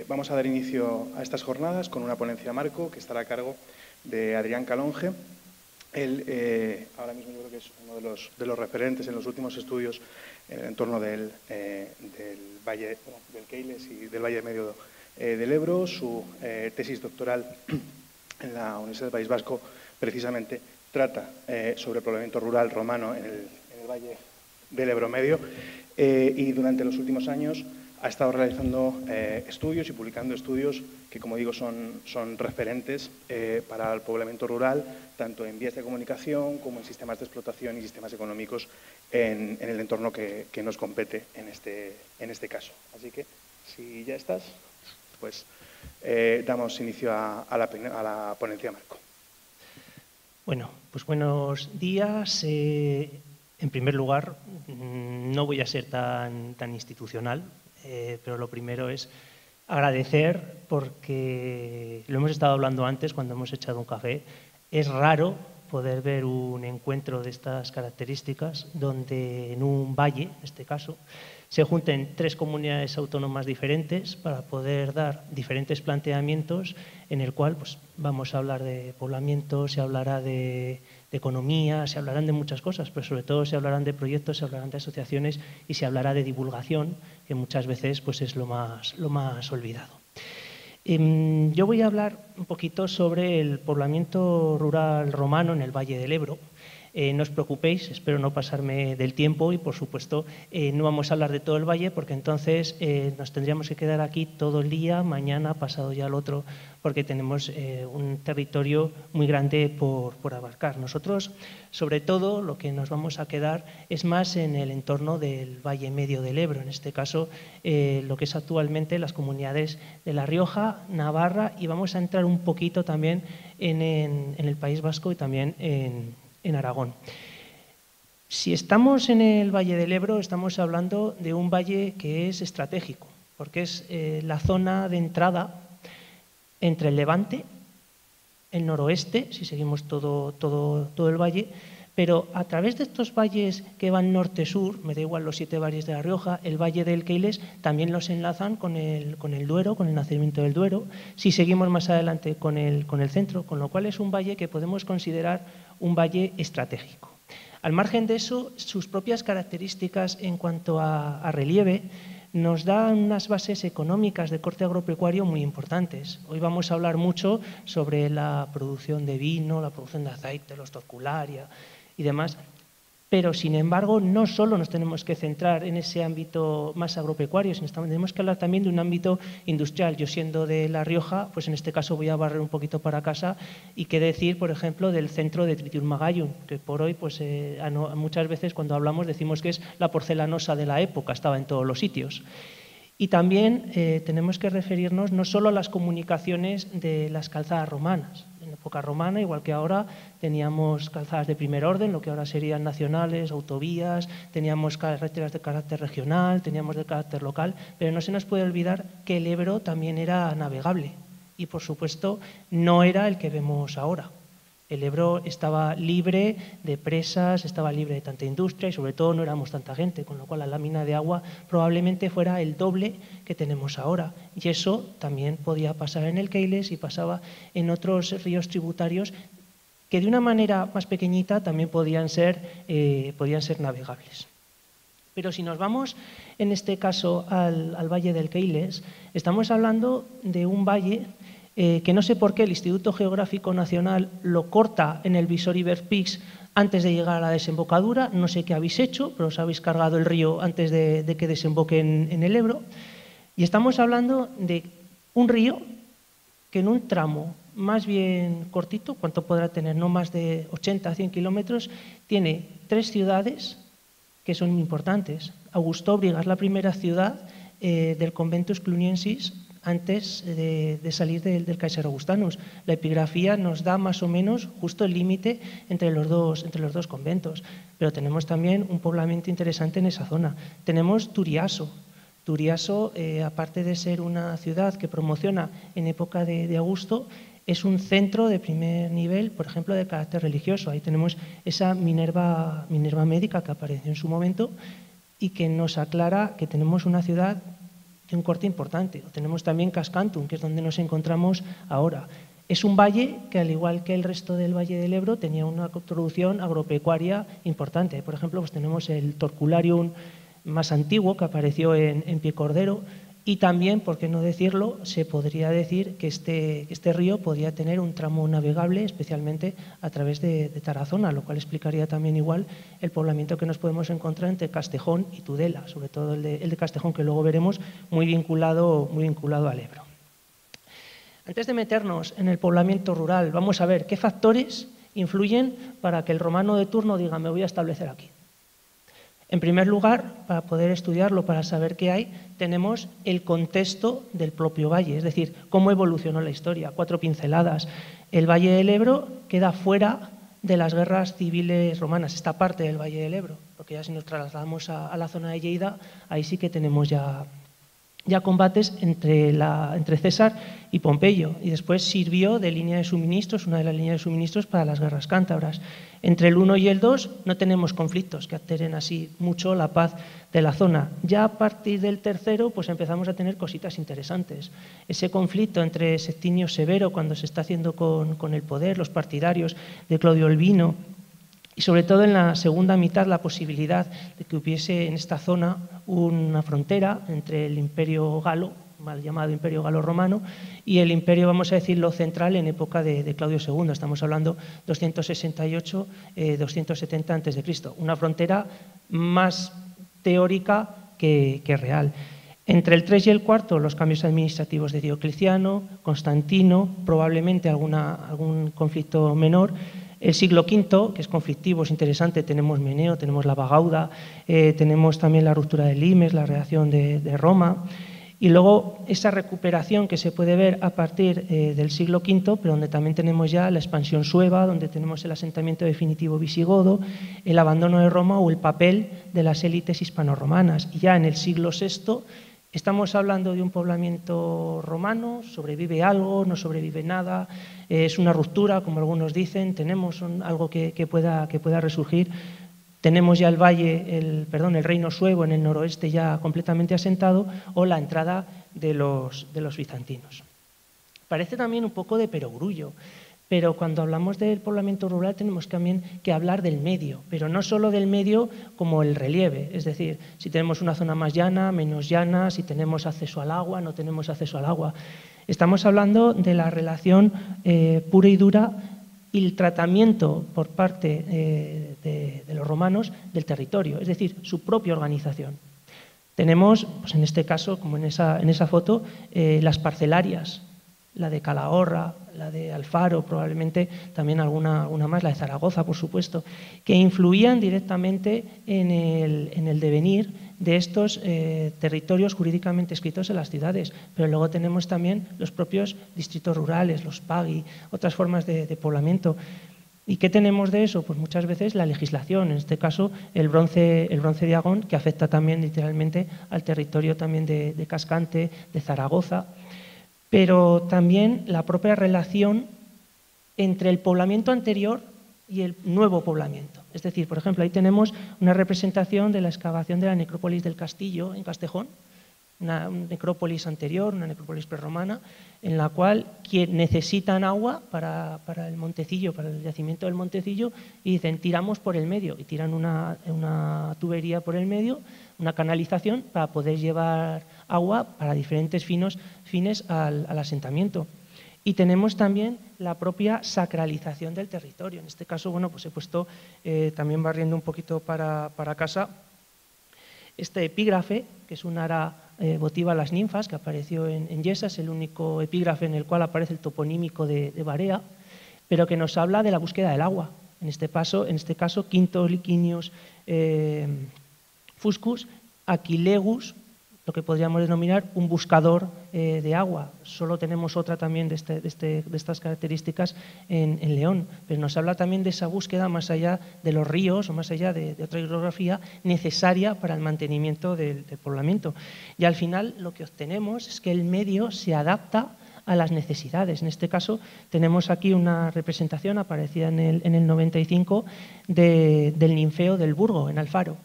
Vamos a dar inicio a estas jornadas con una ponencia marco que estará a cargo de Adrián Calonge. Él ahora mismo yo creo que es uno de los referentes en los últimos estudios en el entorno del Valle del Keiles y del Valle Medio del Ebro. Su tesis doctoral en la Universidad del País Vasco precisamente trata sobre el poblamiento rural romano en el Valle del Ebro Medio y durante los últimos años ha estado realizando estudios y publicando estudios que, como digo, son referentes para el poblamiento rural, tanto en vías de comunicación como en sistemas de explotación y sistemas económicos en el entorno que nos compete en este caso. Así que, si ya estás, pues damos inicio a la ponencia marco. Bueno, pues buenos días. En primer lugar, no voy a ser tan institucional, pero lo primero es agradecer, porque lo hemos estado hablando antes cuando hemos echado un café. Es raro poder ver un encuentro de estas características donde en un valle, en este caso, se junten tres comunidades autónomas diferentes para poder dar diferentes planteamientos en el cual pues, vamos a hablar de poblamiento, se hablará de economía, se hablarán de muchas cosas, pero sobre todo se hablarán de proyectos, se hablarán de asociaciones y se hablará de divulgación, que muchas veces pues, es lo más olvidado. Yo voy a hablar un poquito sobre el poblamiento rural romano en el Valle del Ebro. No os preocupéis, espero no pasarme del tiempo y, por supuesto, no vamos a hablar de todo el valle porque entonces nos tendríamos que quedar aquí todo el día, mañana, pasado ya el otro, porque tenemos un territorio muy grande por abarcar. Nosotros, sobre todo, lo que nos vamos a quedar es más en el entorno del Valle Medio del Ebro, en este caso, lo que es actualmente las comunidades de La Rioja, Navarra, y vamos a entrar un poquito también en el País Vasco y también en Aragón. Si estamos en el Valle del Ebro, estamos hablando de un valle que es estratégico, porque es la zona de entrada entre el Levante, el noroeste, si seguimos todo el valle, pero a través de estos valles que van norte-sur, me da igual los 7 valles de La Rioja, el Valle del Keiles también los enlazan con el Duero, con el nacimiento del Duero, si seguimos más adelante con el centro, con lo cual es un valle que podemos considerar un valle estratégico. Al margen de eso, sus propias características en cuanto a relieve nos dan unas bases económicas de corte agropecuario muy importantes. Hoy vamos a hablar mucho sobre la producción de vino, la producción de aceite, los torcularia y demás, pero sin embargo no solo nos tenemos que centrar en ese ámbito más agropecuario, sino tenemos que hablar también de un ámbito industrial. Yo, siendo de La Rioja, pues en este caso voy a barrer un poquito para casa y qué decir, por ejemplo, del centro de Tritium Magallum, que por hoy pues muchas veces cuando hablamos decimos que es la porcelanosa de la época, estaba en todos los sitios. Y también tenemos que referirnos no solo a las comunicaciones de las calzadas romanas. En época romana, igual que ahora, teníamos calzadas de primer orden, lo que ahora serían nacionales, autovías, teníamos carreteras de carácter regional, teníamos de carácter local, pero no se nos puede olvidar que el Ebro también era navegable y, por supuesto, no era el que vemos ahora. El Ebro estaba libre de presas, estaba libre de tanta industria y sobre todo no éramos tanta gente, con lo cual la lámina de agua probablemente fuera el doble que tenemos ahora. Y eso también podía pasar en el Keiles y pasaba en otros ríos tributarios que de una manera más pequeñita también podían ser navegables. Pero si nos vamos, en este caso, al Valle del Keiles, estamos hablando de un valle que no sé por qué el Instituto Geográfico Nacional lo corta en el Visor Iberpix antes de llegar a la desembocadura. No sé qué habéis hecho, pero os habéis cargado el río antes de que desemboque en el Ebro. Y estamos hablando de un río que en un tramo más bien cortito, ¿cuánto podrá tener? No más de 80 a 100 kilómetros, tiene 3 ciudades que son importantes. Augustóbriga es la primera ciudad del Conventus Cluniensis antes de salir del Kaiser Augustinus. La epigrafía nos da más o menos justo el límite entre los dos conventos, pero tenemos también un poblamiento interesante en esa zona. Tenemos Turiaso. Turiaso, aparte de ser una ciudad que promociona en época de Augusto, es un centro de primer nivel, por ejemplo, de carácter religioso. Ahí tenemos esa Minerva médica que apareció en su momento y que nos aclara que tenemos una ciudad un corte importante. Tenemos también Cascantum, que es donde nos encontramos ahora. Es un valle que, al igual que el resto del Valle del Ebro, tenía una producción agropecuaria importante. Por ejemplo, pues tenemos el Torcularium más antiguo, que apareció en Piecordero, y también, por qué no decirlo, se podría decir que este río podría tener un tramo navegable, especialmente a través de Tarazona, lo cual explicaría también igual el poblamiento que nos podemos encontrar entre Castejón y Tudela, sobre todo el de Castejón, que luego veremos, muy vinculado al Ebro. Antes de meternos en el poblamiento rural, vamos a ver qué factores influyen para que el romano de turno diga me voy a establecer aquí. En primer lugar, para poder estudiarlo, para saber qué hay, tenemos el contexto del propio valle, es decir, cómo evolucionó la historia. 4 pinceladas. El Valle del Ebro queda fuera de las guerras civiles romanas, esta parte del Valle del Ebro, porque ya si nos trasladamos a la zona de Lleida, ahí sí que tenemos ya combates entre César y Pompeyo, y después sirvió de línea de suministros, una de las líneas de suministros para las guerras cántabras. Entre el 1 y el 2 no tenemos conflictos que alteren así mucho la paz de la zona. Ya a partir del tercero pues empezamos a tener cositas interesantes. Ese conflicto entre Septimio Severo, cuando se está haciendo con el poder, los partidarios de Claudio Albino, y sobre todo en la segunda mitad la posibilidad de que hubiese en esta zona una frontera entre el Imperio Galo, mal llamado Imperio Galo-Romano, y el Imperio, vamos a decirlo, central en época de Claudio II. Estamos hablando 268-270 a.C. Una frontera más teórica que real. Entre el 3 y el 4, los cambios administrativos de Diocleciano, Constantino, probablemente algún conflicto menor. El siglo V, que es conflictivo, es interesante, tenemos Meneo, tenemos la Bagauda, tenemos también la ruptura de Limes, la reacción de Roma, y luego esa recuperación que se puede ver a partir del siglo V, pero donde también tenemos ya la expansión sueva, donde tenemos el asentamiento definitivo visigodo, el abandono de Roma o el papel de las élites hispano-romanas. Y ya en el siglo VI estamos hablando de un poblamiento romano, sobrevive algo, no sobrevive nada, es una ruptura, como algunos dicen, tenemos algo que pueda resurgir. Tenemos ya el reino suevo en el noroeste ya completamente asentado, o la entrada de los bizantinos. Parece también un poco de perogrullo, pero cuando hablamos del poblamiento rural tenemos también que hablar del medio, pero no solo del medio como el relieve, es decir, si tenemos una zona más llana, menos llana, si tenemos acceso al agua, no tenemos acceso al agua. Estamos hablando de la relación pura y dura y el tratamiento por parte de los romanos del territorio, es decir, su propia organización. Tenemos, pues en este caso, como en esa foto, las parcelarias, la de Calahorra, la de Alfaro, probablemente también alguna más, la de Zaragoza, por supuesto, que influían directamente en el devenir de estos territorios jurídicamente escritos en las ciudades. Pero luego tenemos también los propios distritos rurales, los pagi, otras formas de poblamiento. ¿Y qué tenemos de eso? Pues muchas veces la legislación, en este caso el bronce de Agón, que afecta también literalmente al territorio también de Cascante, de Zaragoza, pero también la propia relación entre el poblamiento anterior y el nuevo poblamiento. Es decir, por ejemplo, ahí tenemos una representación de la excavación de la necrópolis del Castillo en Castejón, una necrópolis anterior, una necrópolis prerromana, en la cual necesitan agua para el Montecillo, para el yacimiento del Montecillo, y dicen, tiramos por el medio, y tiran una tubería por el medio, una canalización para poder llevar agua para diferentes fines al asentamiento. Y tenemos también la propia sacralización del territorio. En este caso, bueno, pues he puesto también barriendo un poquito para casa este epígrafe, que es un ara votiva a las ninfas, que apareció en Yesa, es el único epígrafe en el cual aparece el toponímico de Barea, pero que nos habla de la búsqueda del agua. En este caso Quinto Licinius Fuscus Aquilegus, lo que podríamos denominar un buscador de agua. Solo tenemos otra también de estas características en León, pero nos habla también de esa búsqueda más allá de los ríos o más allá de otra hidrografía necesaria para el mantenimiento del poblamiento. Y al final lo que obtenemos es que el medio se adapta a las necesidades. En este caso tenemos aquí una representación aparecida en el 95 del ninfeo del Burgo, en Alfaro.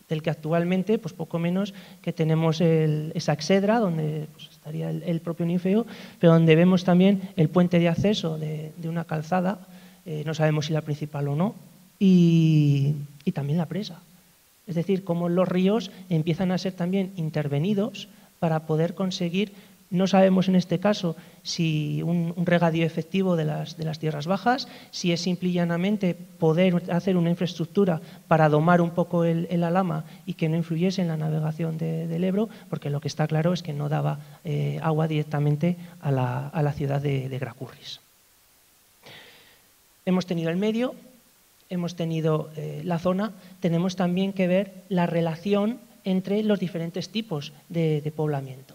del que actualmente, pues poco menos que tenemos esa exedra, donde pues, estaría el propio ninfeo, pero donde vemos también el puente de acceso de una calzada, no sabemos si la principal o no, y también la presa. Es decir, cómo los ríos empiezan a ser también intervenidos para poder conseguir, no sabemos en este caso si un regadío efectivo de las tierras bajas, si es simple y llanamente poder hacer una infraestructura para domar un poco el Alhama y que no influyese en la navegación del Ebro, porque lo que está claro es que no daba agua directamente a la ciudad de Gracurris. Hemos tenido el medio, hemos tenido la zona, tenemos también que ver la relación entre los diferentes tipos de poblamiento.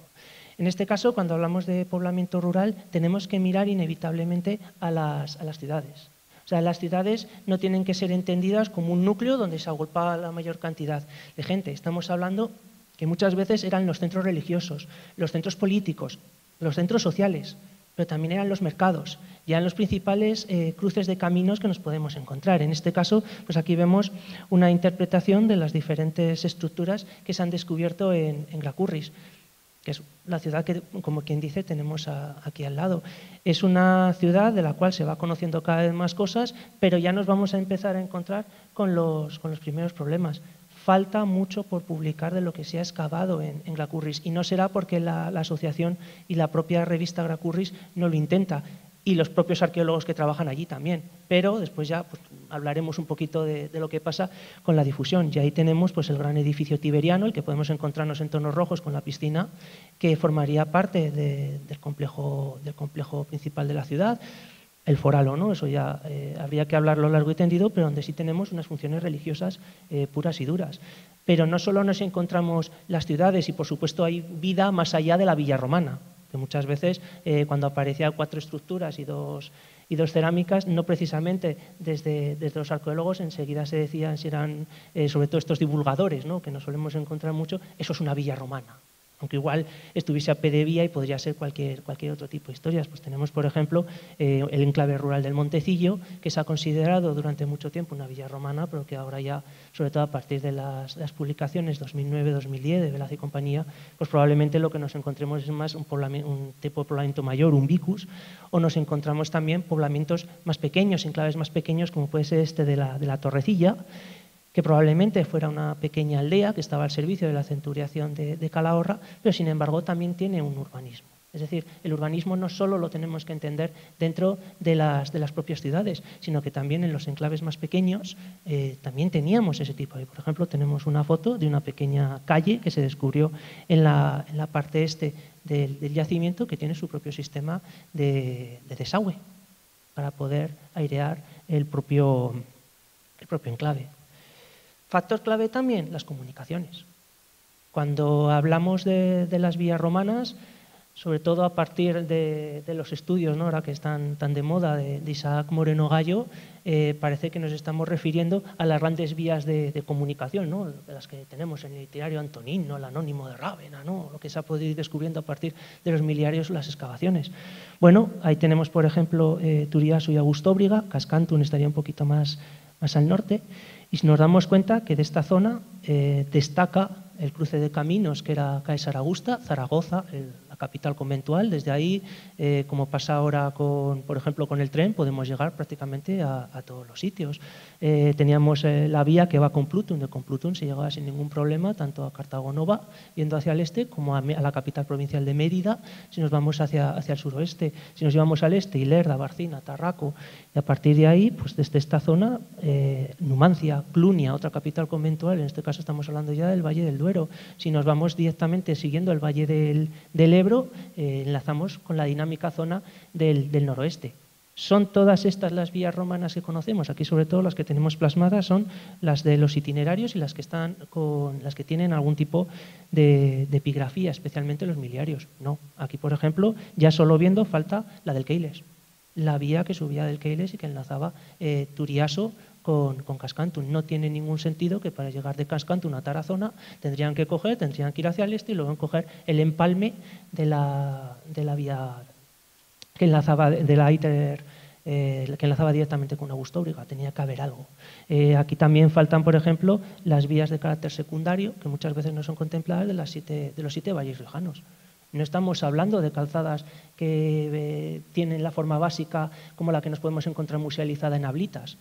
En este caso, cuando hablamos de poblamiento rural, tenemos que mirar inevitablemente a las ciudades. O sea, las ciudades no tienen que ser entendidas como un núcleo donde se agolpa la mayor cantidad de gente. Estamos hablando que muchas veces eran los centros religiosos, los centros políticos, los centros sociales, pero también eran los mercados, ya en los principales cruces de caminos que nos podemos encontrar. En este caso, pues aquí vemos una interpretación de las diferentes estructuras que se han descubierto en Gracurris, que es la ciudad que, como quien dice, tenemos aquí al lado. Es una ciudad de la cual se va conociendo cada vez más cosas, pero ya nos vamos a empezar a encontrar con los primeros problemas. Falta mucho por publicar de lo que se ha excavado en Gracurris, y no será porque la asociación y la propia revista Gracurris no lo intenta, y los propios arqueólogos que trabajan allí también, pero después ya pues, hablaremos un poquito de lo que pasa con la difusión. Y ahí tenemos pues, el gran edificio tiberiano, el que podemos encontrarnos en tonos rojos con la piscina, que formaría parte del complejo principal de la ciudad. El foralo, ¿no? Eso ya habría que hablarlo largo y tendido, pero donde sí tenemos unas funciones religiosas puras y duras. Pero no solo nos encontramos las ciudades, y por supuesto hay vida más allá de la villa romana, que muchas veces cuando aparecían 4 estructuras y dos cerámicas, no precisamente desde los arqueólogos enseguida se decían si eran, sobre todo estos divulgadores, ¿no? Que nos solemos encontrar mucho, eso es una villa romana. Aunque igual estuviese a pie de vía y podría ser cualquier otro tipo de historias. Pues tenemos, por ejemplo, el enclave rural del Montecillo, que se ha considerado durante mucho tiempo una villa romana, pero que ahora ya, sobre todo a partir de las publicaciones 2009-2010 de Velaz y compañía, pues probablemente lo que nos encontremos es más un tipo de poblamiento mayor, un vicus, o nos encontramos también poblamientos más pequeños, enclaves más pequeños, como puede ser este de la Torrecilla, que probablemente fuera una pequeña aldea que estaba al servicio de la centuriación de Calahorra, pero sin embargo también tiene un urbanismo. Es decir, el urbanismo no solo lo tenemos que entender dentro de las propias ciudades, sino que también en los enclaves más pequeños también teníamos ese tipo. Por ejemplo, tenemos una foto de una pequeña calle que se descubrió en la parte este del yacimiento, que tiene su propio sistema de desagüe para poder airear el propio enclave. Factor clave también, las comunicaciones. Cuando hablamos de las vías romanas, sobre todo a partir de los estudios, ¿no? Ahora que están tan de moda, de Isaac Moreno Gallo, parece que nos estamos refiriendo a las grandes vías de comunicación, ¿no? De las que tenemos en el itinerario antonino, el anónimo de Rávena, ¿no? Lo que se ha podido ir descubriendo a partir de los miliarios, las excavaciones. Bueno, ahí tenemos, por ejemplo, Turiaso y Augustóbriga, Cascantun estaría un poquito más al norte. Y si nos damos cuenta que de esta zona destaca el cruce de caminos, que era Caesar Augusta, Zaragoza, la capital conventual. Desde ahí, como pasa ahora, por ejemplo, con el tren, podemos llegar prácticamente a todos los sitios. Teníamos la vía que va a Complutum. De Complutum se llegaba sin ningún problema tanto a Cartago Nova, yendo hacia el este, como a la capital provincial de Mérida, si nos vamos hacia el suroeste. Si nos llevamos al este, Ilerda, Barcina, Tarraco, y a partir de ahí, pues desde esta zona, Numancia, Clunia, otra capital conventual, en este caso estamos hablando ya del Valle del Duero. Si nos vamos directamente siguiendo el Valle del Ebro, enlazamos con la dinámica zona del noroeste. ¿Son todas estas las vías romanas que conocemos? Aquí, sobre todo, las que tenemos plasmadas son las de los itinerarios y las que tienen algún tipo de epigrafía, especialmente los miliarios. No, aquí, por ejemplo, ya solo viendo falta la del Keiles, la vía que subía del Keiles y que enlazaba Turiaso con Cascantun. No tiene ningún sentido que para llegar de Cascantun a Tarazona tendrían que ir hacia el este y luego coger el empalme de la vía que enlazaba de la ITER que enlazaba directamente con Augustóbriga, tenía que haber algo. Aquí también faltan, por ejemplo, las vías de carácter secundario, que muchas veces no son contempladas de los 7 valles riojanos. No estamos hablando de calzadas que tienen la forma básica como la que nos podemos encontrar musealizada en Ablitas.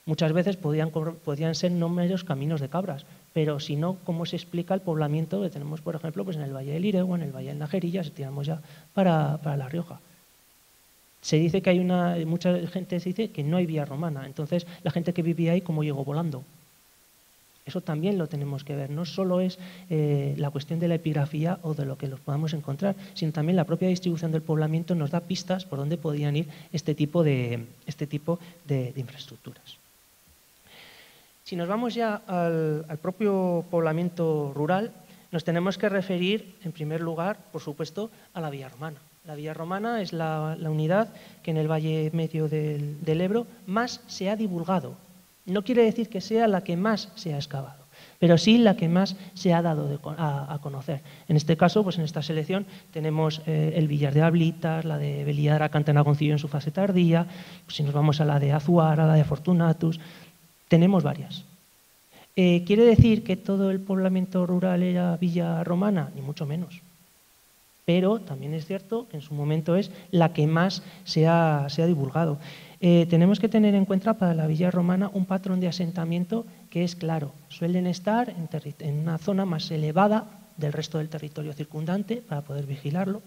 Muchas veces podían ser no meros caminos de cabras, pero si no, ¿cómo se explica el poblamiento que tenemos, por ejemplo, pues en el Valle del Iregua, en el Valle del Najerilla, si tiramos ya para La Rioja? Se dice que mucha gente se dice que no hay vía romana, entonces la gente que vivía ahí, ¿cómo llegó volando? Eso también lo tenemos que ver. No solo es la cuestión de la epigrafía o de lo que los podamos encontrar, sino también la propia distribución del poblamiento nos da pistas por dónde podían ir este tipo de infraestructuras. Si nos vamos ya al propio poblamiento rural, nos tenemos que referir, en primer lugar, por supuesto, a la villa romana. La villa romana es la unidad que en el Valle Medio del Ebro más se ha divulgado. No quiere decir que sea la que más se ha excavado, pero sí la que más se ha dado a conocer. En este caso, pues en esta selección tenemos el Villar de Ablitas, la de Beliara Cantanagoncillo en su fase tardía, pues si nos vamos a la de Azuara, la de Fortunatus, tenemos varias. ¿Quiere decir que todo el poblamiento rural era villa romana? Ni mucho menos. Pero también es cierto que en su momento es la que más se ha divulgado. Tenemos que tener en cuenta para la villa romana un patrón de asentamiento que es claro. Suelen estar en una zona más elevada del resto del territorio circundante para poder vigilarlo,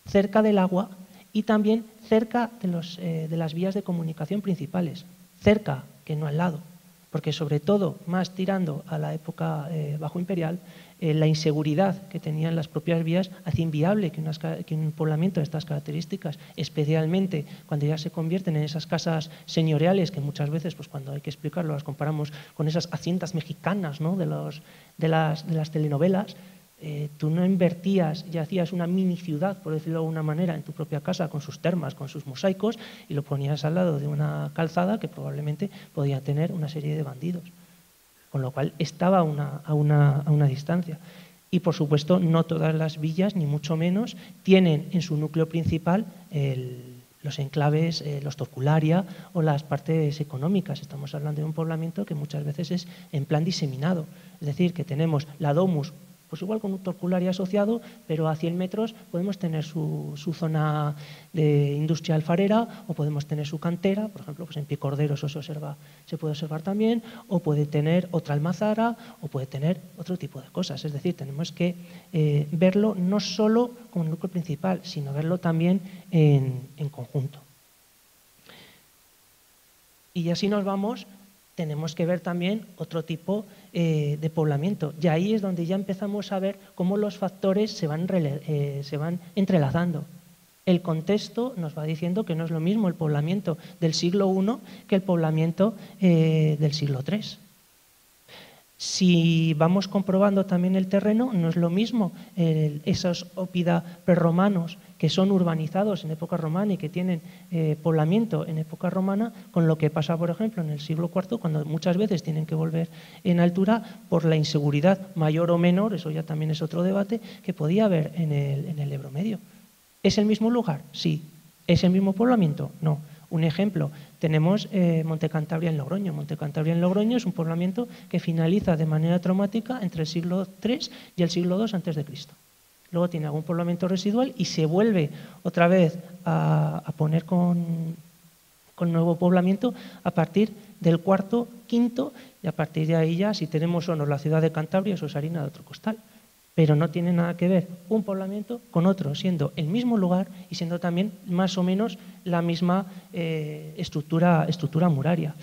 cerca del agua y también cerca de las vías de comunicación principales, cerca que no al lado, porque sobre todo más tirando a la época bajo imperial, la inseguridad que tenían las propias vías hacía inviable que un poblamiento de estas características, especialmente cuando ya se convierten en esas casas señoriales que muchas veces, pues cuando hay que explicarlo, las comparamos con esas haciendas mexicanas, ¿no? de las telenovelas. Tú no invertías y hacías una mini ciudad, por decirlo de alguna manera, en tu propia casa con sus termas, con sus mosaicos y lo ponías al lado de una calzada que probablemente podía tener una serie de bandidos. Con lo cual estaba a una distancia. Y, por supuesto, no todas las villas, ni mucho menos, tienen en su núcleo principal los enclaves, los torcularia o las partes económicas. Estamos hablando de un poblamiento que muchas veces es en plan diseminado. Es decir, que tenemos la domus, pues igual con un torcularia asociado, pero a 100 metros podemos tener su zona de industria alfarera o podemos tener su cantera, por ejemplo, pues en Piecordero eso se puede observar también, o puede tener otra almazara o puede tener otro tipo de cosas. Es decir, tenemos que verlo no solo como el núcleo principal, sino verlo también en conjunto. Y así nos vamos. Tenemos que ver también otro tipo de poblamiento. Y ahí es donde ya empezamos a ver cómo los factores se van entrelazando. El contexto nos va diciendo que no es lo mismo el poblamiento del siglo I que el poblamiento del siglo III. Si vamos comprobando también el terreno, no es lo mismo esos ópida prerromanos que son urbanizados en época romana y que tienen poblamiento en época romana, con lo que pasa, por ejemplo, en el siglo IV, cuando muchas veces tienen que volver en altura por la inseguridad mayor o menor, eso ya también es otro debate, que podía haber en el Ebro Medio. ¿Es el mismo lugar? Sí. ¿Es el mismo poblamiento? No. Un ejemplo, tenemos Monte Cantabria en Logroño. Monte Cantabria en Logroño es un poblamiento que finaliza de manera traumática entre el siglo III y el siglo II a.C. Luego tiene algún poblamiento residual y se vuelve otra vez a poner con nuevo poblamiento a partir del IV, V, y a partir de ahí ya, si tenemos o no la ciudad de Cantabria, eso es harina de otro costal. Pero no tiene nada que ver un poblamiento con otro, siendo el mismo lugar y siendo también más o menos la misma estructura muraria.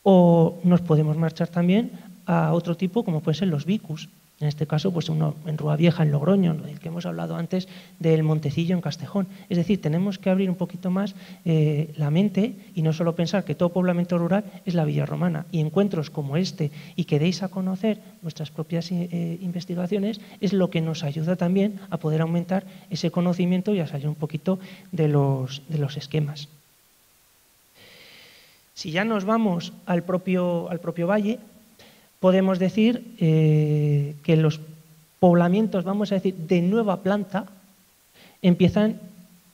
O nos podemos marchar también a otro tipo, como pueden ser los vicus. En este caso, pues uno en Rúa Vieja, en Logroño, el que hemos hablado antes del Montecillo en Castejón. Es decir, tenemos que abrir un poquito más la mente y no solo pensar que todo poblamiento rural es la villa romana. Y encuentros como este y que deis a conocer nuestras propias investigaciones es lo que nos ayuda también a poder aumentar ese conocimiento y a salir un poquito de los esquemas. Si ya nos vamos al propio valle, podemos decir que los poblamientos, vamos a decir, de nueva planta, empiezan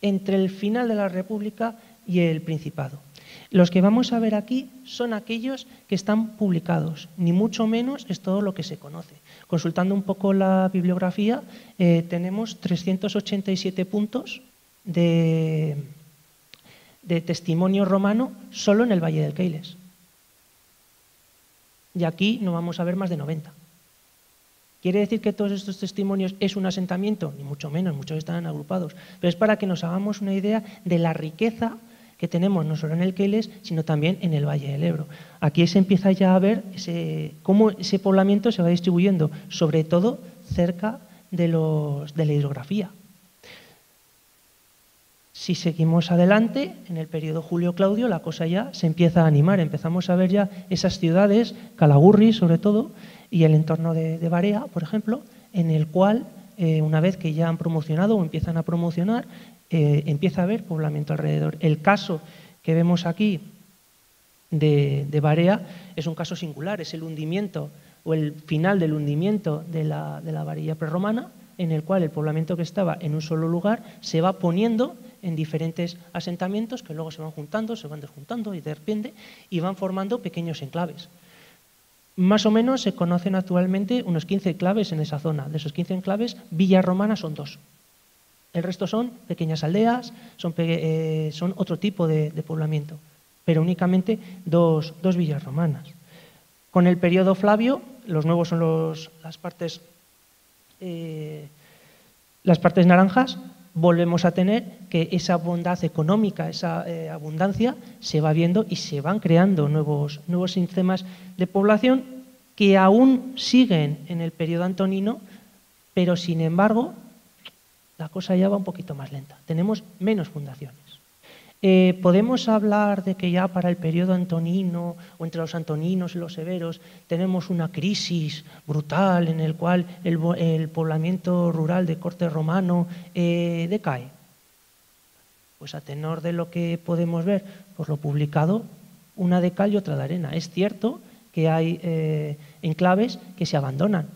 entre el final de la República y el Principado. Los que vamos a ver aquí son aquellos que están publicados, ni mucho menos es todo lo que se conoce. Consultando un poco la bibliografía, tenemos 387 puntos de testimonio romano solo en el Valle del Keiles. Y aquí no vamos a ver más de 90. ¿Quiere decir que todos estos testimonios es un asentamiento? Ni mucho menos, muchos están agrupados. Pero es para que nos hagamos una idea de la riqueza que tenemos no solo en el Keiles, sino también en el Valle del Ebro. Aquí se empieza ya a ver cómo ese poblamiento se va distribuyendo, sobre todo cerca de la hidrografía. Si seguimos adelante, en el periodo Julio-Claudio, la cosa ya se empieza a animar. Empezamos a ver ya esas ciudades, Calagurri sobre todo, y el entorno de Barea, por ejemplo, en el cual, una vez que ya han promocionado o empiezan a promocionar, empieza a haber poblamiento alrededor. El caso que vemos aquí de Barea es un caso singular, es el hundimiento o el final del hundimiento de la Varilla prerromana, en el cual el poblamiento que estaba en un solo lugar se va poniendo en diferentes asentamientos que luego se van juntando, se van desjuntando y de repente y van formando pequeños enclaves. Más o menos se conocen actualmente unos 15 enclaves en esa zona. De esos 15 enclaves, villas romanas son 2. El resto son pequeñas aldeas, son otro tipo de poblamiento, pero únicamente dos villas romanas. Con el periodo Flavio, los nuevos son las partes naranjas, volvemos a tener que esa bondad económica, esa abundancia, se va viendo y se van creando nuevos sistemas de población que aún siguen en el periodo antonino, pero sin embargo la cosa ya va un poquito más lenta. Tenemos menos fundaciones. Podemos hablar de que ya para el periodo antonino o entre los antoninos y los severos tenemos una crisis brutal en el cual el poblamiento rural de corte romano decae. Pues a tenor de lo que podemos ver por lo publicado, una de cal y otra de arena. Es cierto que hay enclaves que se abandonan,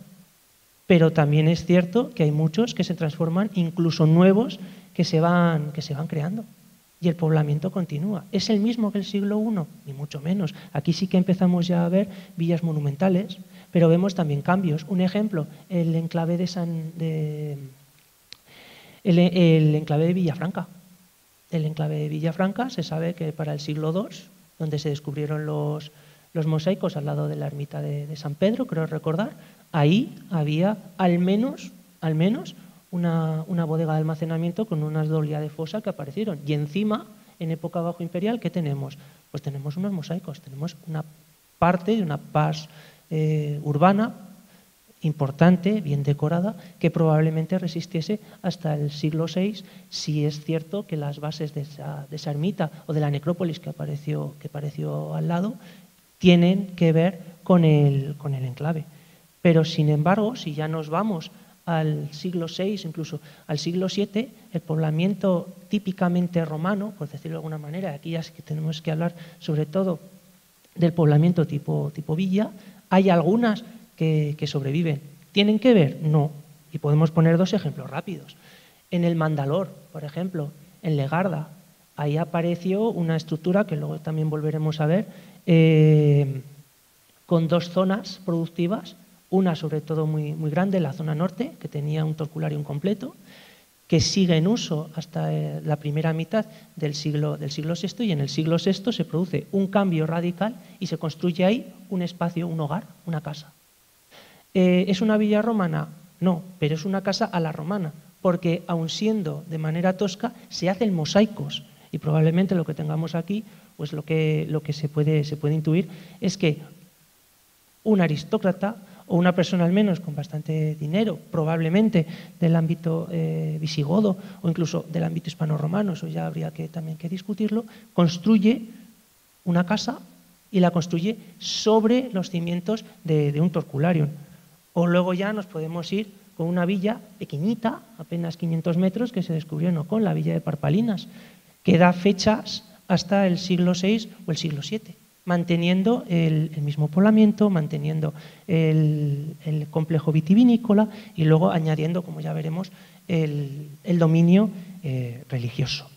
pero también es cierto que hay muchos que se transforman, incluso nuevos que se van creando. Y el poblamiento continúa. ¿Es el mismo que el siglo I? Ni mucho menos. Aquí sí que empezamos ya a ver villas monumentales, pero vemos también cambios. Un ejemplo, el enclave de Villafranca. El enclave de Villafranca se sabe que para el siglo II, donde se descubrieron los mosaicos al lado de la ermita de San Pedro, creo recordar, ahí había al menos una bodega de almacenamiento con unas dolia de fosa que aparecieron. Y encima, en época bajo imperial, ¿qué tenemos? Pues tenemos unos mosaicos, tenemos una parte de una paz urbana importante, bien decorada, que probablemente resistiese hasta el siglo VI, si es cierto que las bases de esa ermita o de la necrópolis que apareció al lado tienen que ver con el enclave. Pero, sin embargo, si ya nos vamos al siglo VI, incluso al siglo VII, el poblamiento típicamente romano, por decirlo de alguna manera, aquí ya sí que tenemos que hablar sobre todo del poblamiento tipo villa, hay algunas que sobreviven. ¿Tienen que ver? No. Y podemos poner 2 ejemplos rápidos. En el Mandalor, por ejemplo, en Legarda, ahí apareció una estructura que luego también volveremos a ver, con 2 zonas productivas, una sobre todo muy, muy grande, la zona norte, que tenía un torcularium completo, que sigue en uso hasta la primera mitad del siglo VI, y en el siglo VI se produce un cambio radical y se construye ahí un espacio, un hogar, una casa. ¿Es una villa romana? No, pero es una casa a la romana, porque aun siendo de manera tosca, se hacen mosaicos, y probablemente lo que tengamos aquí, pues lo que se puede intuir es que un aristócrata o una persona al menos con bastante dinero, probablemente del ámbito visigodo o incluso del ámbito hispano-romano, eso ya habría también que discutirlo, construye una casa y la construye sobre los cimientos de un torcularium. O luego ya nos podemos ir con una villa pequeñita, apenas 500 metros, que se descubrió en Ocón, la villa de Parpalinas, que da fechas hasta el siglo VI o el siglo VII. Manteniendo el mismo poblamiento, manteniendo el complejo vitivinícola y luego añadiendo, como ya veremos, el dominio religioso.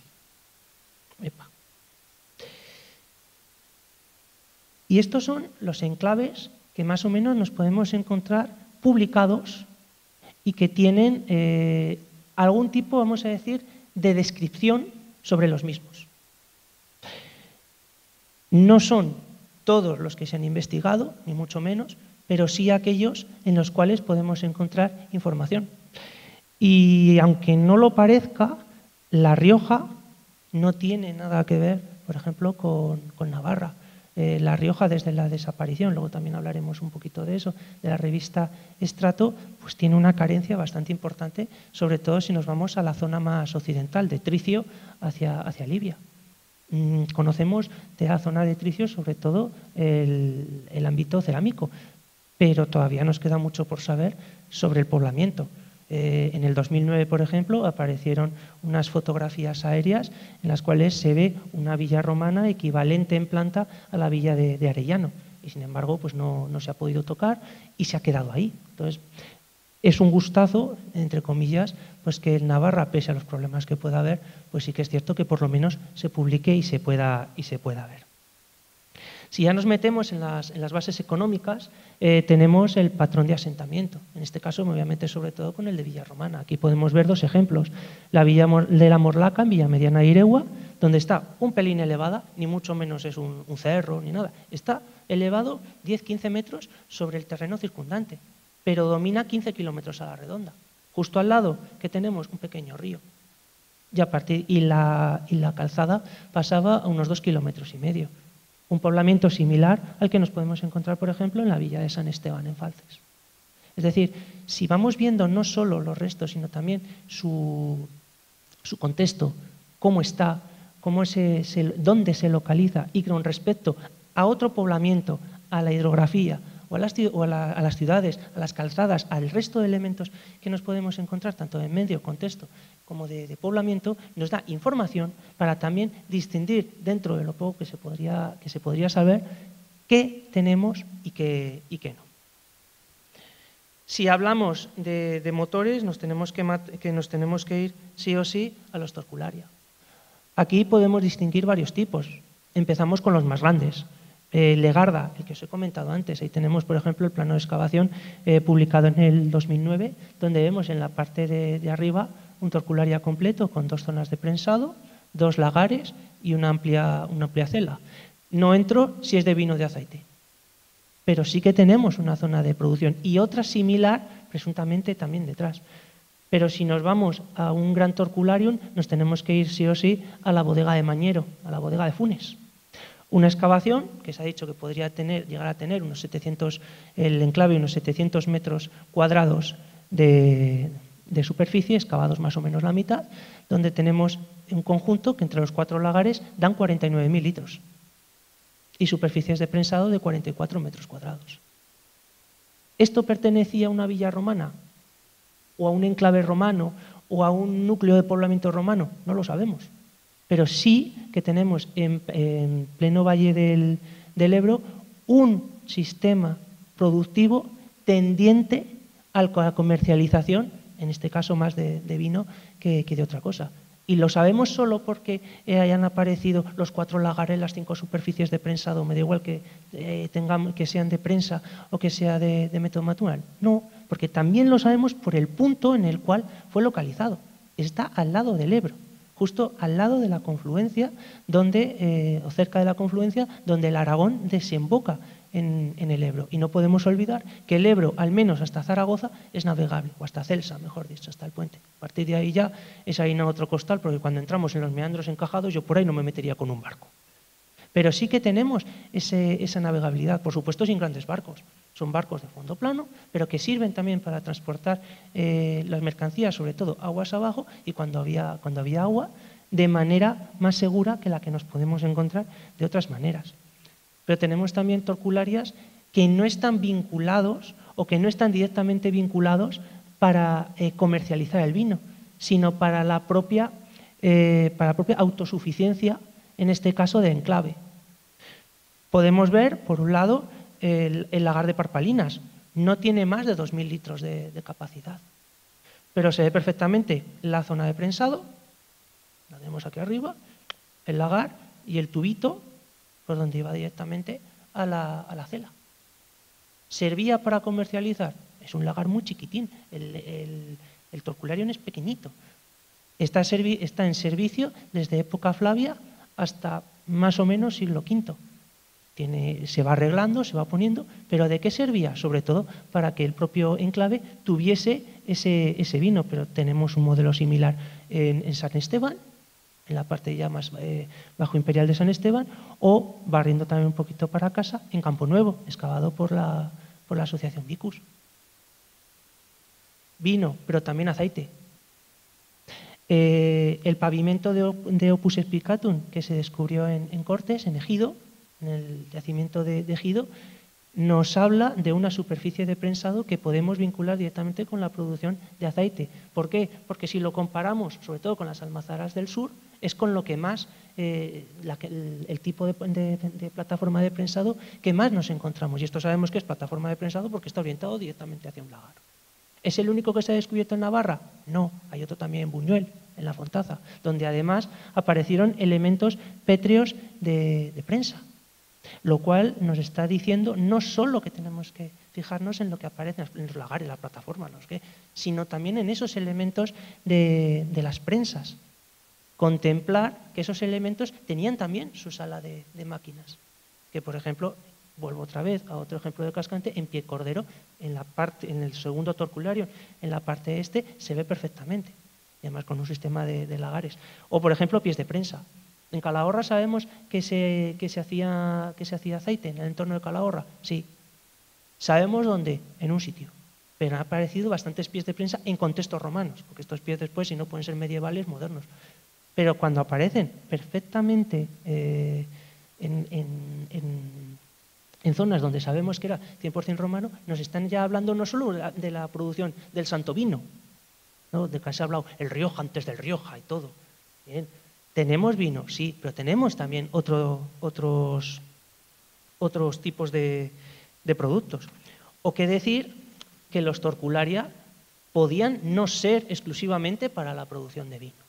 Y estos son los enclaves que más o menos nos podemos encontrar publicados y que tienen algún tipo, vamos a decir, de descripción sobre los mismos. No son todos los que se han investigado, ni mucho menos, pero sí aquellos en los cuales podemos encontrar información. Y aunque no lo parezca, La Rioja no tiene nada que ver, por ejemplo, con Navarra. La Rioja, desde la desaparición, luego también hablaremos un poquito de eso, de la revista Estrato, pues tiene una carencia bastante importante, sobre todo si nos vamos a la zona más occidental, de Tricio hacia Libia. Conocemos de la zona de Tricio sobre todo el ámbito cerámico, pero todavía nos queda mucho por saber sobre el poblamiento. En el 2009, por ejemplo, aparecieron unas fotografías aéreas en las cuales se ve una villa romana equivalente en planta a la villa de Arellano. Y sin embargo, pues no se ha podido tocar y se ha quedado ahí. Entonces, es un gustazo, entre comillas, pues que en Navarra, pese a los problemas que pueda haber, pues sí que es cierto que por lo menos se publique y se pueda ver. Si ya nos metemos en las bases económicas, tenemos el patrón de asentamiento. En este caso me voy a meter sobre todo con el de Villarromana. Aquí podemos ver dos ejemplos. La villa de la Morlaca, en Villamediana de Iregua, donde está un pelín elevada, ni mucho menos es un cerro ni nada. Está elevado 10-15 metros sobre el terreno circundante, pero domina 15 kilómetros a la redonda. Justo al lado que tenemos un pequeño río. Y la calzada pasaba a unos 2,5 kilómetros. Un poblamiento similar al que nos podemos encontrar, por ejemplo, en la villa de San Esteban, en Falces. Es decir, si vamos viendo no solo los restos, sino también su contexto, cómo está, dónde se localiza, y con respecto a otro poblamiento, a la hidrografía, o a las ciudades, a las calzadas, al resto de elementos que nos podemos encontrar, tanto de medio, contexto, como de poblamiento, nos da información para también distinguir, dentro de lo poco que se podría saber, qué tenemos y qué no. Si hablamos de motores, nos tenemos que ir sí o sí a los Torcularia. Aquí podemos distinguir varios tipos. Empezamos con los más grandes. Legarda, el que os he comentado antes, ahí tenemos, por ejemplo, el plano de excavación publicado en el 2009, donde vemos en la parte de arriba un Torcularia completo con 2 zonas de prensado, 2 lagares y una amplia cela. No entro si es de vino de aceite, pero sí que tenemos una zona de producción y otra similar, presuntamente también detrás. Pero si nos vamos a un gran Torcularium, nos tenemos que ir sí o sí a la bodega de Mañero, a la bodega de Funes. Una excavación que se ha dicho que podría llegar a tener el enclave unos 700 metros cuadrados de superficie, excavados más o menos la mitad, donde tenemos un conjunto que entre los 4 lagares dan 49.000 litros y superficies de prensado de 44 metros cuadrados. ¿Esto pertenecía a una villa romana o a un enclave romano o a un núcleo de poblamiento romano? No lo sabemos. Pero sí que tenemos en pleno valle del Ebro un sistema productivo tendiente a la comercialización, en este caso más de vino que de otra cosa. Y lo sabemos solo porque hayan aparecido los 4 lagares, las 5 superficies de prensado, me da igual que sean de prensa o que sea de método natural. No, porque también lo sabemos por el punto en el cual fue localizado. Está al lado del Ebro. Justo al lado de la confluencia, o cerca de la confluencia, donde el Aragón desemboca en el Ebro. Y no podemos olvidar que el Ebro, al menos hasta Zaragoza, es navegable, o hasta Celsa, mejor dicho, hasta el puente. A partir de ahí ya es harina otro costal, porque cuando entramos en los meandros encajados, yo por ahí no me metería con un barco. Pero sí que tenemos esa navegabilidad, por supuesto sin grandes barcos. Son barcos de fondo plano, pero que sirven también para transportar las mercancías, sobre todo aguas abajo, y cuando había agua, de manera más segura que la que nos podemos encontrar de otras maneras. Pero tenemos también torcularias que no están vinculados o que no están directamente vinculados para comercializar el vino, sino para la propia autosuficiencia, en este caso de enclave. Podemos ver, por un lado, el lagar de Parpalinas. No tiene más de 2.000 litros de capacidad, pero se ve perfectamente la zona de prensado, la tenemos aquí arriba, el lagar y el tubito por donde iba directamente a la cela. ¿Servía para comercializar? Es un lagar muy chiquitín, el Torcularium es pequeñito. Está en servicio desde época Flavia hasta más o menos siglo V. Se va arreglando, se va poniendo, pero ¿de qué servía? Sobre todo para que el propio enclave tuviese ese vino, pero tenemos un modelo similar en San Esteban, en la parte ya más bajo imperial de San Esteban, o barriendo también un poquito para casa, en Campo Nuevo, excavado por la asociación Vicus. Vino, pero también aceite. El pavimento de Opus Explicatum, que se descubrió en Cortes, en Ejido, en el yacimiento de Ejido, nos habla de una superficie de prensado que podemos vincular directamente con la producción de aceite. ¿Por qué? Porque si lo comparamos, sobre todo con las almazaras del sur, es con lo que más, el tipo de plataforma de prensado que más nos encontramos. Y esto sabemos que es plataforma de prensado porque está orientado directamente hacia un lagar. ¿Es el único que se ha descubierto en Navarra? No, hay otro también en Buñuel, en la Fontaza, donde además aparecieron elementos pétreos de prensa. Lo cual nos está diciendo no solo que tenemos que fijarnos en lo que aparece en los lagares, la plataforma, sino también en esos elementos de las prensas. Contemplar que esos elementos tenían también su sala de máquinas. Que, por ejemplo, vuelvo otra vez a otro ejemplo de cascante, en Pie Cordero, en el segundo Torcularium, en la parte este, se ve perfectamente. Y además con un sistema de lagares. O, por ejemplo, pies de prensa. En Calahorra sabemos que se hacía aceite en el entorno de Calahorra. Sí. ¿Sabemos dónde? En un sitio. Pero han aparecido bastantes pies de prensa en contextos romanos, porque estos pies después, si no pueden ser medievales, modernos. Pero cuando aparecen perfectamente en zonas donde sabemos que era 100% romano, nos están ya hablando no solo de la producción del santo vino, ¿no? De que se ha hablado el Rioja antes del Rioja y todo. Bien. Tenemos vino, sí, pero tenemos también otros tipos de productos. O qué decir que los Torcularia podían no ser exclusivamente para la producción de vino.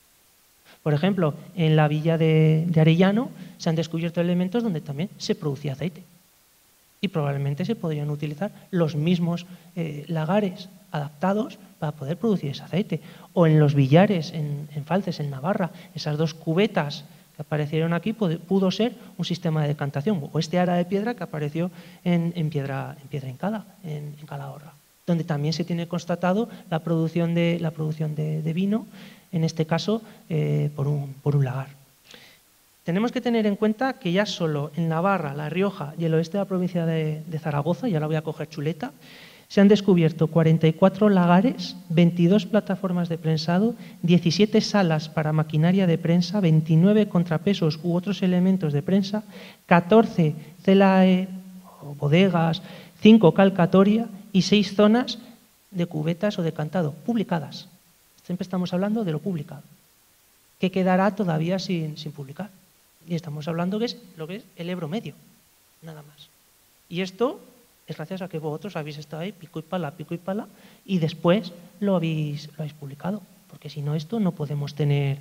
Por ejemplo, en la villa de Arellano se han descubierto elementos donde también se producía aceite. Y probablemente se podrían utilizar los mismos lagares adaptados para poder producir ese aceite. O en los billares, en Falces, en Navarra, esas dos cubetas que aparecieron aquí pudo ser un sistema de decantación. O este ara de piedra que apareció en piedra hincada, en Calahorra, donde también se tiene constatado la producción de vino, en este caso por un lagar. Tenemos que tener en cuenta que ya solo en Navarra, La Rioja y el oeste de la provincia de Zaragoza, y ahora voy a coger chuleta, se han descubierto 44 lagares, 22 plataformas de prensado, 17 salas para maquinaria de prensa, 29 contrapesos u otros elementos de prensa, 14 celae o bodegas, 5 calcatoria y 6 zonas de cubetas o decantado, publicadas. Siempre estamos hablando de lo publicado, que quedará todavía sin publicar. Y estamos hablando que es lo que es el Ebro medio, nada más. Y esto es gracias a que vosotros habéis estado ahí pico y pala, y después lo habéis publicado, porque si no esto no podemos tener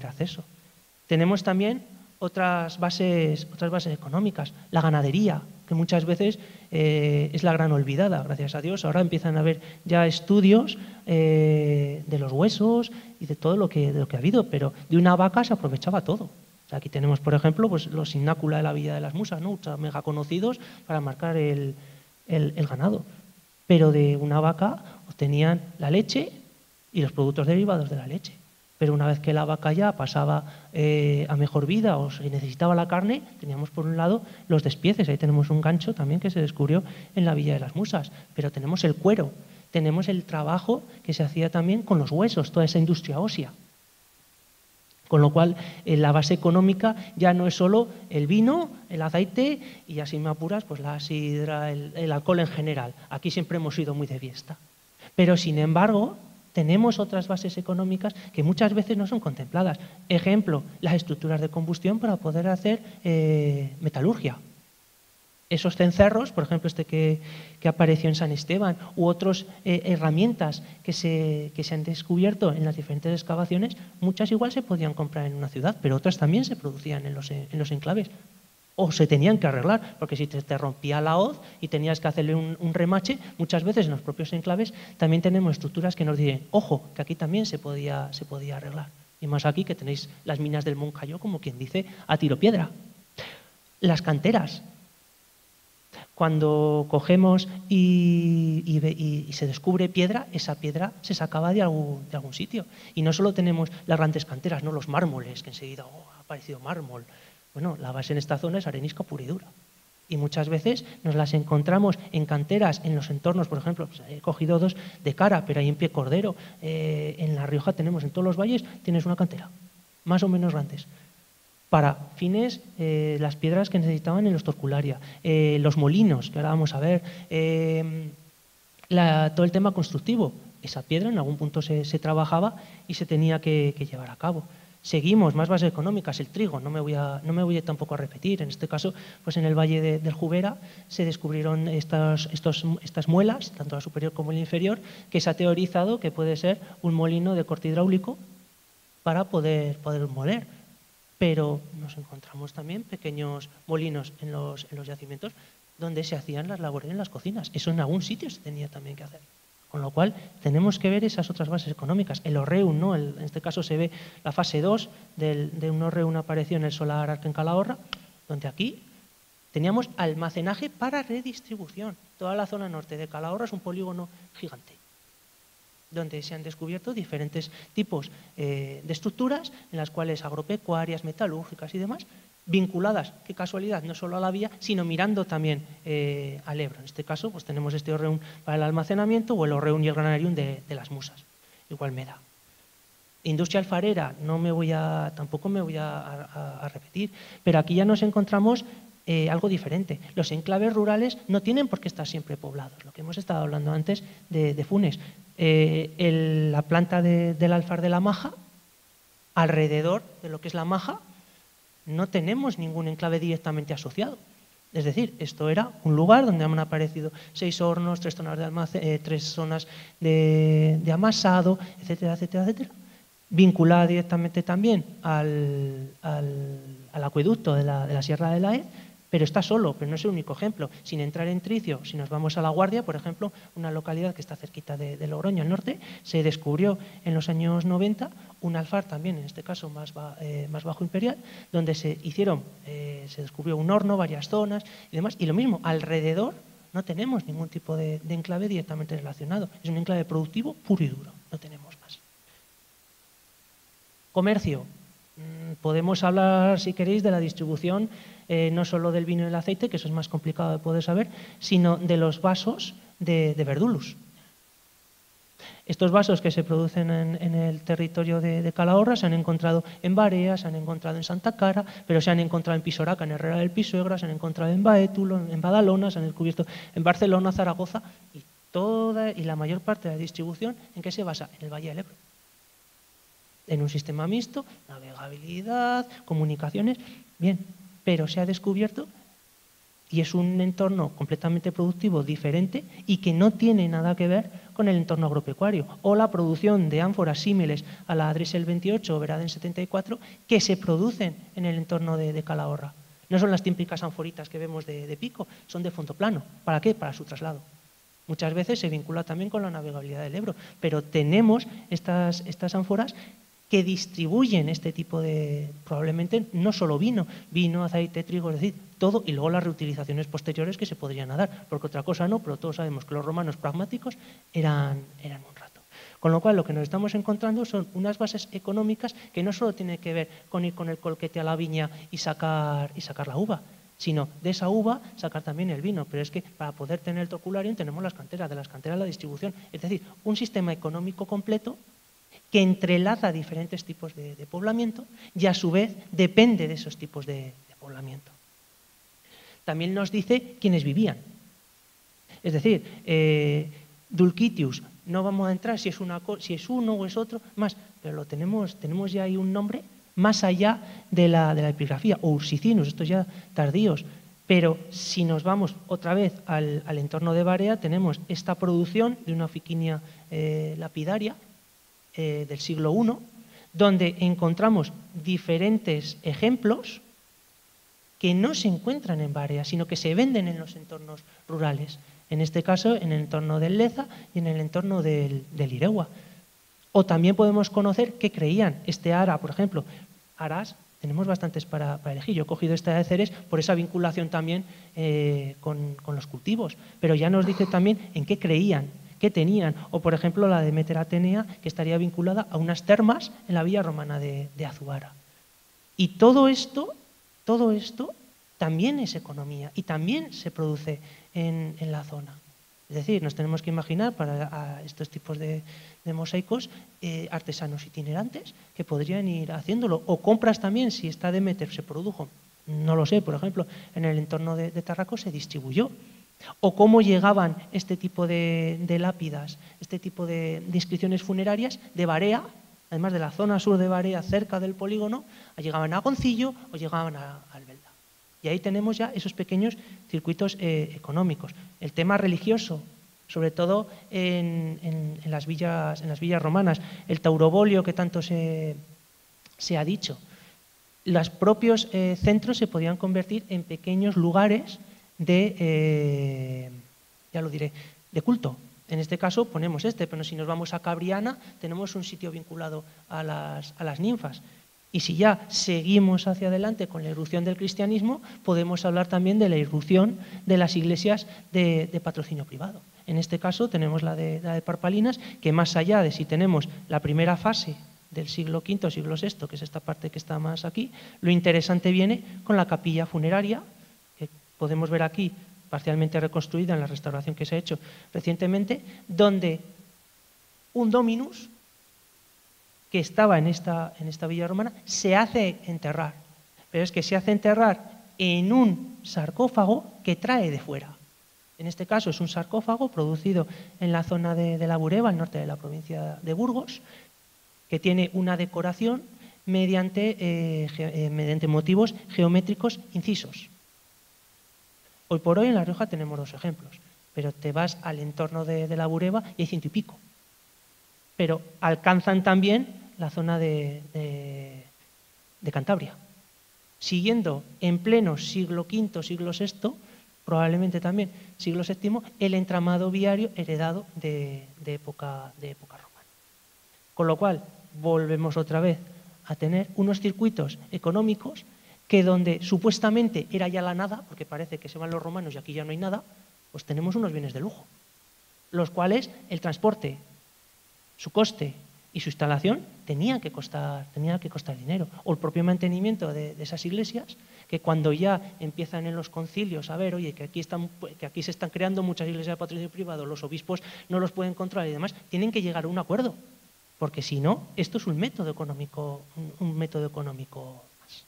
acceso. Tenemos también otras bases económicas, la ganadería, que muchas veces es la gran olvidada, gracias a Dios. Ahora empiezan a haber ya estudios de los huesos y de todo lo que ha habido, pero de una vaca se aprovechaba todo. O sea, aquí tenemos, por ejemplo, pues, los innácula de la Villa de las Musas, ¿no? Mega conocidos para marcar el ganado. Pero de una vaca obtenían la leche y los productos derivados de la leche. Pero una vez que la vaca ya pasaba a mejor vida o se necesitaba la carne, teníamos por un lado los despieces. Ahí tenemos un gancho también que se descubrió en la Villa de las Musas. Pero tenemos el cuero, tenemos el trabajo que se hacía también con los huesos, toda esa industria ósea. Con lo cual, la base económica ya no es solo el vino, el aceite y, así me apuras, pues la sidra, el alcohol en general. Aquí siempre hemos ido muy de fiesta. Pero, sin embargo, tenemos otras bases económicas que muchas veces no son contempladas. Ejemplo, las estructuras de combustión para poder hacer metalurgia. Esos cencerros, por ejemplo, este que apareció en San Esteban, u otras herramientas que se han descubierto en las diferentes excavaciones, muchas igual se podían comprar en una ciudad, pero otras también se producían en los enclaves. o se tenían que arreglar, porque si te rompía la hoz y tenías que hacerle un remache, muchas veces en los propios enclaves también tenemos estructuras que nos dicen, ojo, que aquí también se podía arreglar. Y más aquí que tenéis las minas del Moncayo, como quien dice, a tiro piedra. Las canteras. Cuando cogemos y se descubre piedra, esa piedra se sacaba de algún sitio. Y no solo tenemos las grandes canteras, no los mármoles, que enseguida ha aparecido mármol. Bueno, la base en esta zona es arenisca pura y dura. Y muchas veces nos las encontramos en canteras, en los entornos, por ejemplo, pues he cogido dos de cara, pero ahí en Pie Cordero, en La Rioja tenemos, en todos los valles, tienes una cantera, más o menos grandes. Para fines, las piedras que necesitaban en los Torcularia, los molinos, que ahora vamos a ver, todo el tema constructivo. Esa piedra en algún punto se trabajaba y se tenía que llevar a cabo. Seguimos, más bases económicas, el trigo, no me voy tampoco a repetir. En este caso, pues en el Valle del Jubera se descubrieron estas muelas, tanto la superior como la inferior, que se ha teorizado que puede ser un molino de corte hidráulico para poder moler. Pero nos encontramos también pequeños molinos en los yacimientos donde se hacían las labores en las cocinas. Eso en algún sitio se tenía también que hacer. Con lo cual, tenemos que ver esas otras bases económicas. El Orreum, ¿no? En este caso se ve la fase 2 de un Orreum apareció en el Solar Arc en Calahorra, donde aquí teníamos almacenaje para redistribución. Toda la zona norte de Calahorra es un polígono gigante, donde se han descubierto diferentes tipos de estructuras en las cuales agropecuarias, metalúrgicas y demás, vinculadas, qué casualidad, no solo a la vía, sino mirando también al Ebro. En este caso, pues tenemos este Orreum para el almacenamiento o el Orreum y el Granarium de las Musas. Igual me da. Industria alfarera, tampoco me voy a repetir, pero aquí ya nos encontramos algo diferente. Los enclaves rurales no tienen por qué estar siempre poblados, lo que hemos estado hablando antes de Funes. La planta del alfar de la Maja, alrededor de lo que es la Maja, no tenemos ningún enclave directamente asociado. Es decir, esto era un lugar donde han aparecido 6 hornos, 3 zonas de almacén, 3 zonas de amasado, etcétera, etcétera, etcétera, vinculada directamente también al acueducto de la Sierra de la Hez, pero está solo, pero no es el único ejemplo. Sin entrar en Tricio, si nos vamos a La Guardia, por ejemplo, una localidad que está cerquita de Logroño, al norte, se descubrió en los años 90 un alfar también, en este caso más bajo imperial, donde se descubrió un horno, varias zonas y demás, y lo mismo, alrededor no tenemos ningún tipo de enclave directamente relacionado. Es un enclave productivo puro y duro, no tenemos más. Comercio. Podemos hablar, si queréis, de la distribución no solo del vino y el aceite, que eso es más complicado de poder saber, sino de los vasos de Verdulus. Estos vasos que se producen en el territorio de Calahorra se han encontrado en Barea, se han encontrado en Santa Cara, pero se han encontrado en Pisoraca, en Herrera del Pisuerga, se han encontrado en Baétulo, en Badalona, se han descubierto en Barcelona, Zaragoza, y la mayor parte de la distribución, ¿en qué se basa? En el Valle del Ebro. En un sistema mixto, navegabilidad, comunicaciones, bien, pero se ha descubierto y es un entorno completamente productivo diferente y que no tiene nada que ver con el entorno agropecuario o la producción de ánforas símiles a la Dresel 28 o Veraden 74 que se producen en el entorno de Calahorra. No son las típicas ánforitas que vemos de pico, son de fondo plano. ¿Para qué? Para su traslado. Muchas veces se vincula también con la navegabilidad del Ebro, pero tenemos estas ánforas que distribuyen este tipo de, probablemente no solo vino, aceite, trigo, es decir, todo, y luego las reutilizaciones posteriores que se podrían dar, porque otra cosa no, pero todos sabemos que los romanos pragmáticos eran un rato. Con lo cual, lo que nos estamos encontrando son unas bases económicas que no solo tienen que ver con ir con el colquete a la viña y sacar la uva, sino de esa uva sacar también el vino. Pero es que para poder tener el Torcularium tenemos las canteras, de las canteras la distribución, es decir, un sistema económico completo que entrelaza diferentes tipos de poblamiento y a su vez depende de esos tipos de poblamiento. También nos dice quiénes vivían. Es decir, Dulquitius, no vamos a entrar si es uno o es otro, más, pero tenemos ya ahí un nombre más allá de la epigrafía, o Ursicinus, estos ya tardíos. Pero si nos vamos otra vez al entorno de Barea, tenemos esta producción de una oficinia lapidaria, del siglo I, donde encontramos diferentes ejemplos que no se encuentran en Barea, sino que se venden en los entornos rurales. En este caso, en el entorno del Leza y en el entorno del Iregua. O también podemos conocer qué creían. Este ara, por ejemplo, aras tenemos bastantes para elegir. Yo he cogido esta de Ceres por esa vinculación también con los cultivos. Pero ya nos dice también en qué creían, qué tenían. O, por ejemplo, la de Demeter Atenea, que estaría vinculada a unas termas en la villa romana de Azuara. Y todo esto también es economía y también se produce en la zona. Es decir, nos tenemos que imaginar para estos tipos de mosaicos artesanos itinerantes que podrían ir haciéndolo. O compras también, si esta Demeter se produjo, no lo sé, por ejemplo, en el entorno de Tarraco se distribuyó. O cómo llegaban este tipo de lápidas, este tipo de inscripciones funerarias de Barea, además de la zona sur de Barea, cerca del polígono, llegaban a Goncillo o llegaban a Albelda. Y ahí tenemos ya esos pequeños circuitos económicos. El tema religioso, sobre todo en las villas romanas. El taurobolio que tanto se ha dicho. Los propios centros se podían convertir en pequeños lugares de culto. En este caso ponemos pero si nos vamos a Cabriana tenemos un sitio vinculado a las ninfas. Y si ya seguimos hacia adelante con la irrupción del cristianismo, podemos hablar también de la irrupción de las iglesias de patrocinio privado. En este caso tenemos la de Parpalinas, que más allá de si tenemos la primera fase del siglo V, siglo VI, que es esta parte que está más aquí, lo interesante viene con la capilla funeraria, que podemos ver aquí parcialmente reconstruida en la restauración que se ha hecho recientemente, donde un dominus que estaba en esta villa romana se hace enterrar, pero es que se hace enterrar en un sarcófago que trae de fuera. En este caso es un sarcófago producido en la zona de la Bureba, al norte de la provincia de Burgos, que tiene una decoración mediante motivos geométricos incisos. Hoy por hoy en La Rioja tenemos 2 ejemplos, pero te vas al entorno de la Bureba y hay 100 y pico. Pero alcanzan también la zona de Cantabria. Siguiendo en pleno siglo V, siglo VI, probablemente también siglo VII, el entramado viario heredado de época romana. Con lo cual, volvemos otra vez a tener unos circuitos económicos que donde supuestamente era ya la nada, porque parece que se van los romanos y aquí ya no hay nada, pues tenemos unos bienes de lujo, los cuales el transporte, su coste y su instalación tenía que costar dinero. O el propio mantenimiento de esas iglesias, que cuando ya empiezan en los concilios a ver, oye, que aquí se están creando muchas iglesias de patrocinio privado, los obispos no los pueden controlar y demás, tienen que llegar a un acuerdo, porque si no, esto es un método económico más.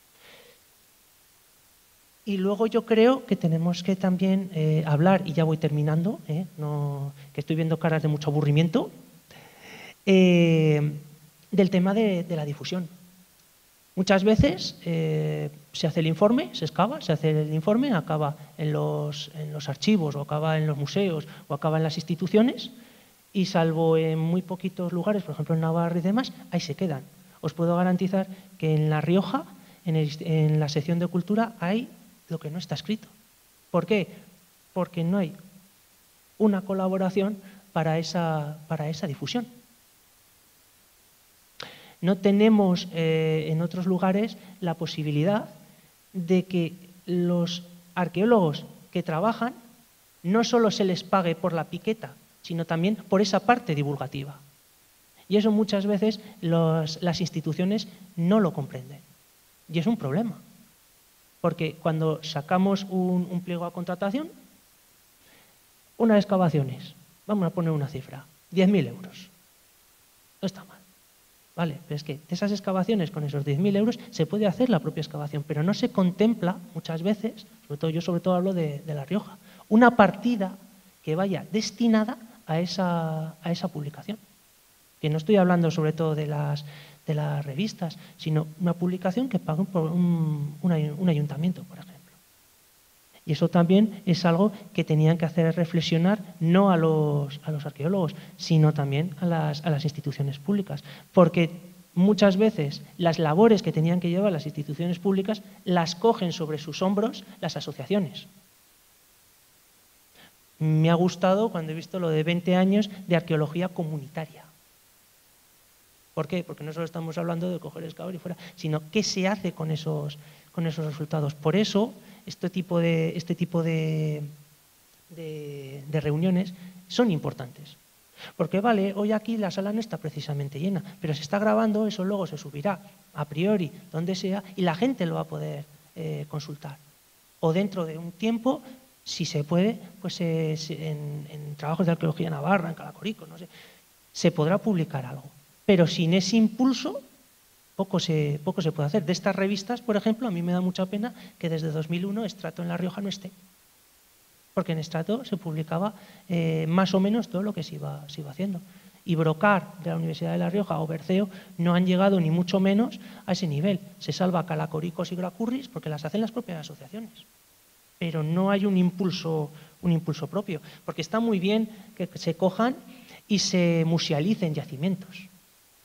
Y luego yo creo que tenemos que también hablar, y ya voy terminando, que estoy viendo caras de mucho aburrimiento, del tema de la difusión. Muchas veces se hace el informe, se excava, se hace el informe, acaba en los archivos o acaba en los museos o acaba en las instituciones y salvo en muy poquitos lugares, por ejemplo en Navarra y demás, ahí se quedan. Os puedo garantizar que en La Rioja, en la sección de cultura, hay lo que no está escrito. ¿Por qué? Porque no hay una colaboración para esa difusión. No tenemos en otros lugares la posibilidad de que los arqueólogos que trabajan no solo se les pague por la piqueta, sino también por esa parte divulgativa. Y eso muchas veces las instituciones no lo comprenden. Y es un problema. Porque cuando sacamos un pliego a contratación, unas excavaciones, vamos a poner una cifra, 10.000 euros. No está mal. Vale, pero es que de esas excavaciones con esos 10.000 euros se puede hacer la propia excavación, pero no se contempla muchas veces, sobre todo hablo de La Rioja, una partida que vaya destinada a esa publicación. Que no estoy hablando sobre todo de las revistas, sino una publicación que pague por un ayuntamiento, por ejemplo. Y eso también es algo que tenían que hacer reflexionar no a los arqueólogos, sino también a las instituciones públicas. Porque muchas veces las labores que tenían que llevar las instituciones públicas las cogen sobre sus hombros las asociaciones. Me ha gustado cuando he visto lo de 20 años de arqueología comunitaria. ¿Por qué? Porque no solo estamos hablando de coger excavador y fuera, sino qué se hace con esos resultados. Por eso, este tipo de reuniones son importantes. Porque vale, hoy aquí la sala no está precisamente llena, pero se está grabando, eso luego se subirá a priori, donde sea, y la gente lo va a poder consultar. O dentro de un tiempo, si se puede, pues en trabajos de arqueología navarra, en Calacorico, no sé, se podrá publicar algo. Pero sin ese impulso, poco se puede hacer. De estas revistas, por ejemplo, a mí me da mucha pena que desde 2001 Estrato en La Rioja no esté. Porque en Estrato se publicaba más o menos todo lo que se iba haciendo. Y Brocar, de la Universidad de La Rioja, o Berceo, no han llegado ni mucho menos a ese nivel. Se salva Calacoricos y Gracurris porque las hacen las propias asociaciones. Pero no hay un impulso propio. Porque está muy bien que se cojan y se musealicen yacimientos,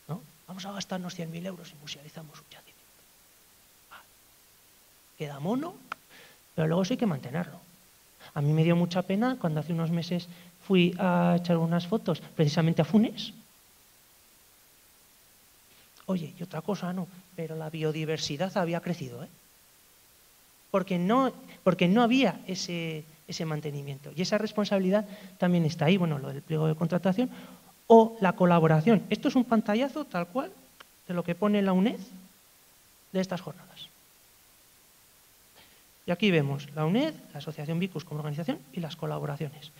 ¿no? Vamos a gastarnos 100.000 euros y musealizamos un yacimiento. Queda mono, pero luego sí hay que mantenerlo. A mí me dio mucha pena cuando hace unos meses fui a echar unas fotos precisamente a Funes. Oye, y otra cosa no, pero la biodiversidad había crecido, ¿eh? Porque no había ese mantenimiento. Y esa responsabilidad también está ahí, bueno, lo del pliego de contratación o la colaboración. Esto es un pantallazo tal cual de lo que pone la UNED de estas jornadas. Y aquí vemos la UNED, la Asociación Vicus como organización y las colaboraciones.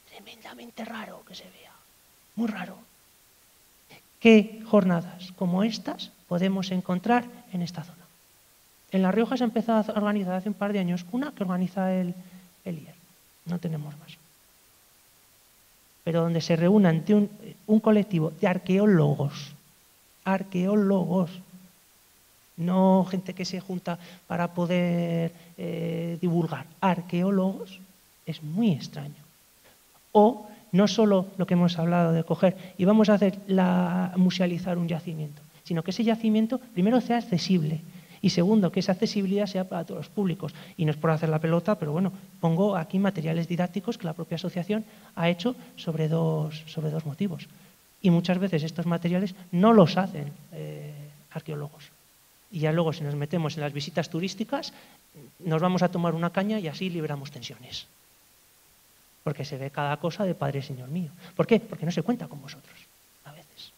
Tremendamente raro que se vea, muy raro. ¿Qué jornadas como estas podemos encontrar en esta zona? En La Rioja se ha empezado a organizar hace un par de años una que organiza el IER. No tenemos más. Pero donde se reúna ante un colectivo de arqueólogos, no gente que se junta para poder divulgar, arqueólogos, es muy extraño. O no solo lo que hemos hablado de coger y vamos a musealizar un yacimiento, sino que ese yacimiento primero sea accesible y segundo, que esa accesibilidad sea para todos los públicos. Y no es por hacer la pelota, pero bueno, pongo aquí materiales didácticos que la propia asociación ha hecho sobre dos motivos. Y muchas veces estos materiales no los hacen arqueólogos. Y ya luego si nos metemos en las visitas turísticas, nos vamos a tomar una caña y así liberamos tensiones. Porque se ve cada cosa de Padre Señor mío. ¿Por qué? Porque no se cuenta con vosotros, a veces.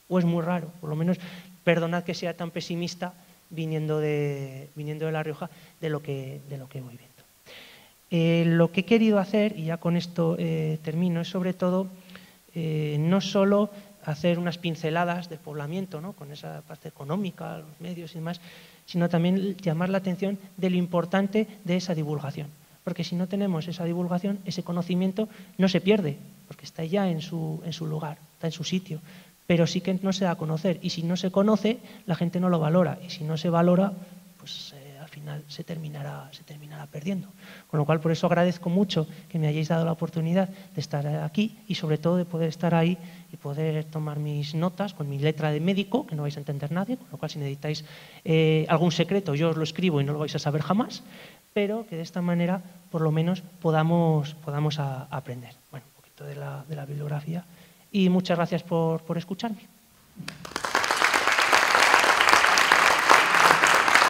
O es muy raro, por lo menos, perdonad que sea tan pesimista viniendo de La Rioja de lo que voy viendo. Lo que he querido hacer, y ya con esto termino, es sobre todo no solo hacer unas pinceladas del poblamiento, ¿no? Con esa parte económica, los medios y demás, sino también llamar la atención de lo importante de esa divulgación. Porque si no tenemos esa divulgación, ese conocimiento no se pierde, porque está ya en su lugar, está en su sitio. Pero sí que no se da a conocer. Y si no se conoce, la gente no lo valora. Y si no se valora, pues al final se terminará perdiendo. Con lo cual, por eso agradezco mucho que me hayáis dado la oportunidad de estar aquí y sobre todo de poder estar ahí y poder tomar mis notas con mi letra de médico, que no vais a entender nadie, con lo cual si necesitáis algún secreto yo os lo escribo y no lo vais a saber jamás, pero que de esta manera por lo menos podamos aprender. Bueno, un poquito de la bibliografía. Y muchas gracias por escucharme.